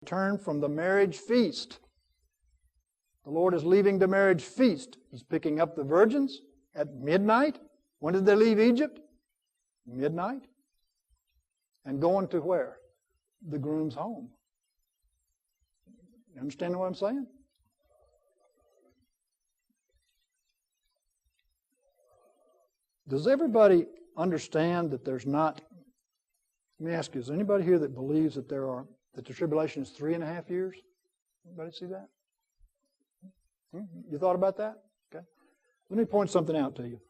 Turn from the marriage feast. The Lord is leaving the marriage feast. He's picking up the virgins at midnight. When did they leave Egypt? Midnight. And going to where? The groom's home. You understand what I'm saying? Does everybody understand that there's not... Let me ask you, is there anybody here that believes that the tribulation is 3.5 years? Anybody see that? You thought about that? Okay. Let me point something out to you.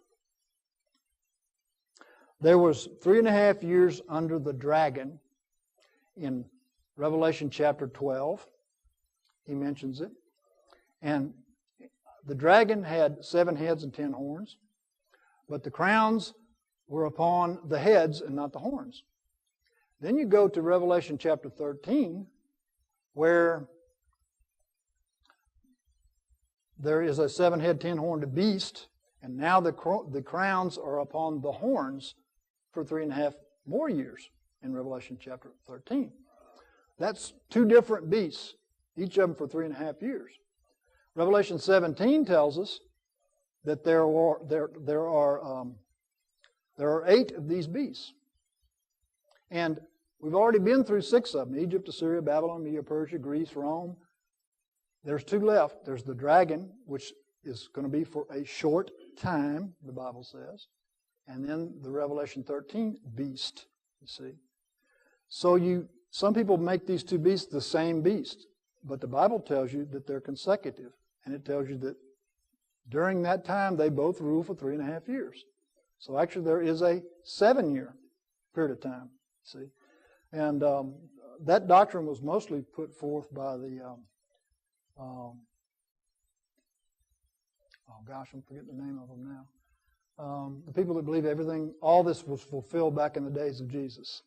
There was 3.5 years under the dragon in Revelation chapter 12. He mentions it. And the dragon had 7 heads and 10 horns. But the crowns were upon the heads and not the horns. Then you go to Revelation chapter 13, where there is a 7-head, 10-horned beast, and now the crowns are upon the horns for 3.5 more years in Revelation chapter 13. That's 2 different beasts, each of them for 3.5 years. Revelation 17 tells us that there are 8 of these beasts. And we've already been through 6 of them: Egypt, Assyria, Babylon, Media, Persia, Greece, Rome. There's 2 left. There's the dragon, which is going to be for a short time, the Bible says. And then the Revelation 13 beast, you see. So some people make these 2 beasts the same beast. But the Bible tells you that they're consecutive. And it tells you that during that time, they both rule for 3.5 years. So actually, there is a 7-year period of time. See, and that doctrine was mostly put forth by the I'm forgetting the name of them now. The people that believe everything, all this was fulfilled back in the days of Jesus,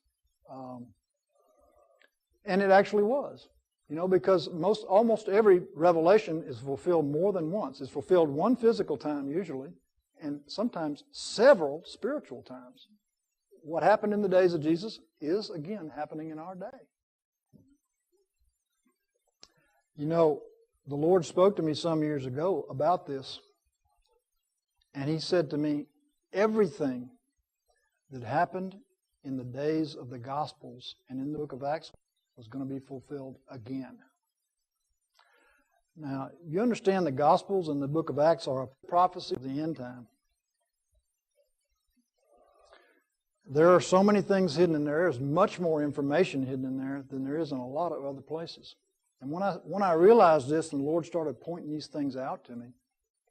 and it actually was. You know, because almost every revelation is fulfilled more than once. It's fulfilled one physical time usually, and sometimes several spiritual times. What happened in the days of Jesus is, again, happening in our day. You know, the Lord spoke to me some years ago about this, and He said to me, everything that happened in the days of the Gospels and in the book of Acts was going to be fulfilled again. Now, you understand the Gospels and the book of Acts are a prophecy of the end time. There are so many things hidden in there. There's much more information hidden in there than there is in a lot of other places. And when I realized this and the Lord started pointing these things out to me,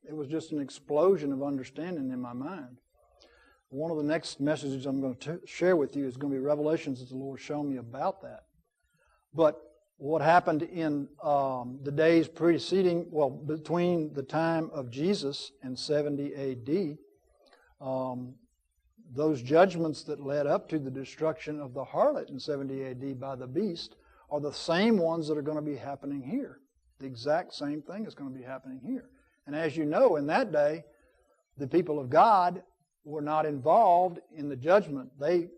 it was just an explosion of understanding in my mind. One of the next messages I'm going to share with you is going to be revelations that the Lord showed me about that. But what happened in the days preceding, between the time of Jesus and 70 A.D., those judgments that led up to the destruction of the harlot in 70 A.D. by the beast are the same ones that are going to be happening here. The exact same thing is going to be happening here. And as you know, in that day, the people of God were not involved in the judgment. They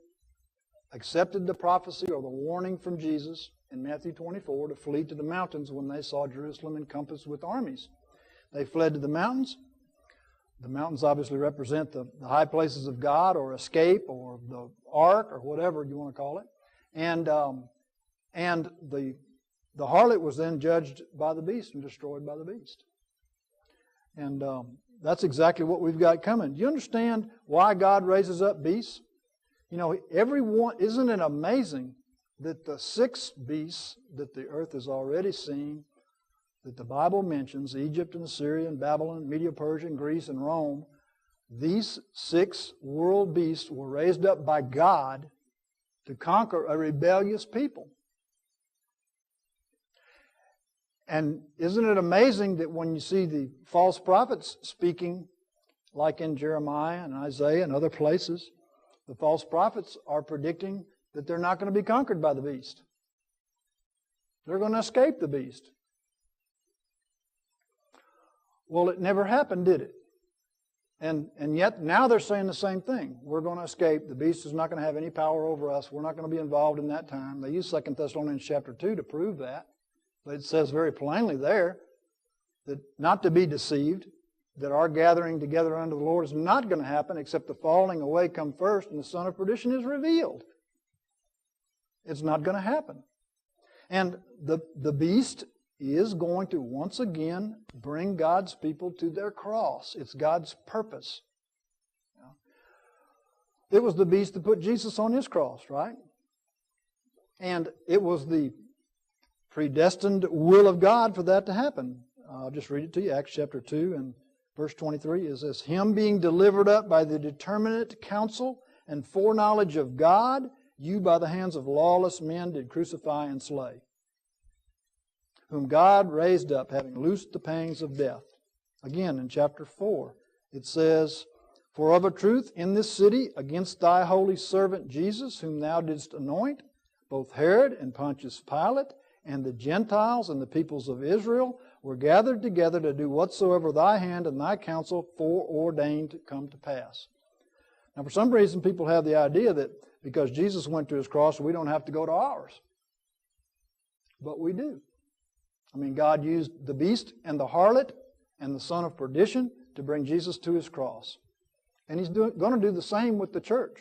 accepted the prophecy or the warning from Jesus in Matthew 24 to flee to the mountains when they saw Jerusalem encompassed with armies. They fled to the mountains. The mountains obviously represent the high places of God, or escape, or the ark, or whatever you want to call it. And the harlot was then judged by the beast and destroyed by the beast. And that's exactly what we've got coming. Do you understand why God raises up beasts? You know, isn't it amazing that the 6 beasts that the earth has already seen, that the Bible mentions, Egypt and Assyria and Babylon, Media, Persia, and Greece and Rome, these 6 world beasts were raised up by God to conquer a rebellious people. And isn't it amazing that when you see the false prophets speaking, like in Jeremiah and Isaiah and other places, the false prophets are predicting that they're not going to be conquered by the beast. They're going to escape the beast. Well, it never happened, did it? And yet now they're saying the same thing. We're going to escape. The beast is not going to have any power over us. We're not going to be involved in that time. They use 2 Thessalonians chapter 2 to prove that. But it says very plainly there that not to be deceived, that our gathering together unto the Lord is not going to happen except the falling away come first and the son of perdition is revealed. It's not going to happen. And the beast is going to once again bring God's people to their cross. It's God's purpose. It was the beast that put Jesus on His cross, right? And it was the predestined will of God for that to happen. I'll just read it to you. Acts chapter 2 and verse 23 is this: Him being delivered up by the determinate counsel and foreknowledge of God, you by the hands of lawless men did crucify and slay, whom God raised up, having loosed the pangs of death. Again, in chapter 4, it says, For of a truth in this city against thy holy servant Jesus, whom thou didst anoint, both Herod and Pontius Pilate, and the Gentiles and the peoples of Israel were gathered together to do whatsoever thy hand and thy counsel foreordained to come to pass. Now, for some reason, people have the idea that because Jesus went to His cross, we don't have to go to ours. But we do. I mean, God used the beast and the harlot and the son of perdition to bring Jesus to His cross. And He's going to do the same with the church.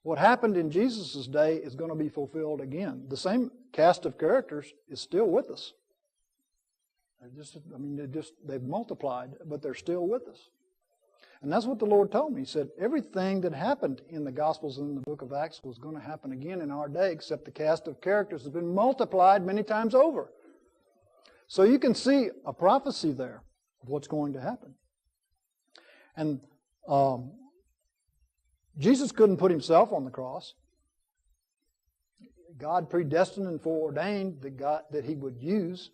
What happened in Jesus' day is going to be fulfilled again. The same cast of characters is still with us. They've multiplied, but they're still with us. And that's what the Lord told me. He said, everything that happened in the Gospels and in the book of Acts was going to happen again in our day, except the cast of characters has been multiplied many times over. So you can see a prophecy there of what's going to happen. And Jesus couldn't put Himself on the cross. God predestined and foreordained that He would use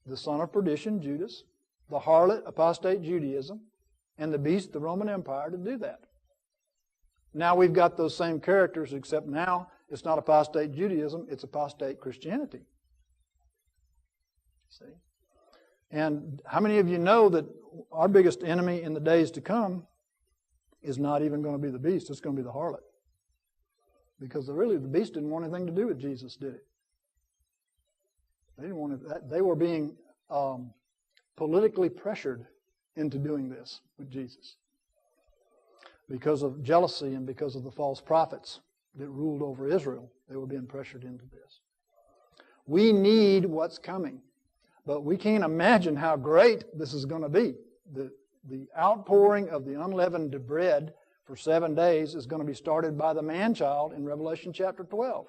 the son of perdition, Judas, the harlot, apostate Judaism, and the beast, the Roman Empire, to do that. Now we've got those same characters, except now it's not apostate Judaism, it's apostate Christianity. See? And how many of you know that our biggest enemy in the days to come is not even going to be the beast, it's going to be the harlot. Because the beast didn't want anything to do with Jesus, did it? They didn't want it. They were being politically pressured into doing this with Jesus because of jealousy and because of the false prophets that ruled over Israel. They were being pressured into this. We need what's coming, but we can't imagine how great this is going to be. The outpouring of the unleavened bread for 7 days is going to be started by the man-child in Revelation chapter 12.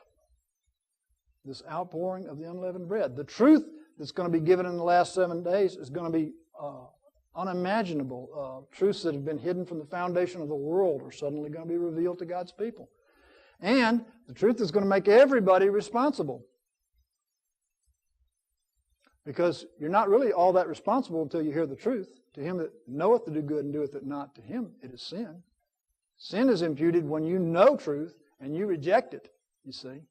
This outpouring of the unleavened bread. The truth that's going to be given in the last 7 days is going to be unimaginable. Truths that have been hidden from the foundation of the world are suddenly going to be revealed to God's people. And the truth is going to make everybody responsible. Because you're not really all that responsible until you hear the truth. To him that knoweth to do good and doeth it not, to him it is sin. Sin is imputed when you know truth and you reject it, you see.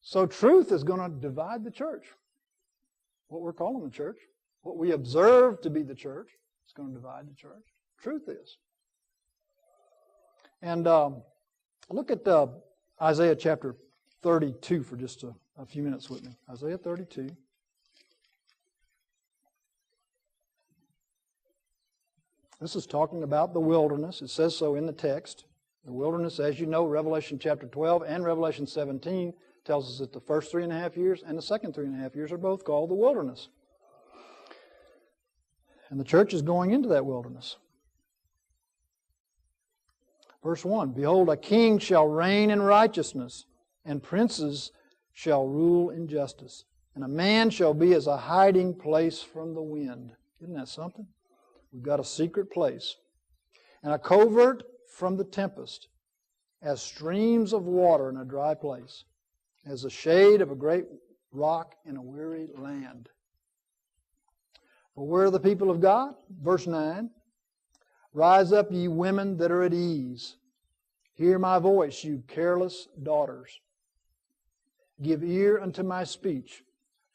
So truth is going to divide the church. What we're calling the church. What we observe to be the church is going to divide the church. Truth is. And look at Isaiah chapter 32 for just a few minutes with me. Isaiah 32. This is talking about the wilderness. It says so in the text. The wilderness, as you know, Revelation chapter 12 and Revelation 17 tells us that the first 3.5 years and the second 3.5 years are both called the wilderness. And the church is going into that wilderness. Verse 1, Behold, a king shall reign in righteousness, and princes shall rule in justice. And a man shall be as a hiding place from the wind. Isn't that something? We've got a secret place. And a covert from the tempest, as streams of water in a dry place, as the shade of a great rock in a weary land. But where are the people of God? Verse 9, Rise up, ye women that are at ease. Hear my voice, you careless daughters. Give ear unto my speech.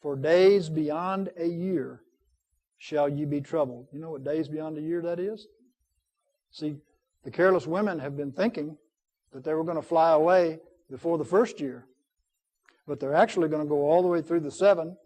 For days beyond a year shall ye be troubled. You know what days beyond a year that is? See, the careless women have been thinking that they were going to fly away before the first year. But they're actually going to go all the way through the 7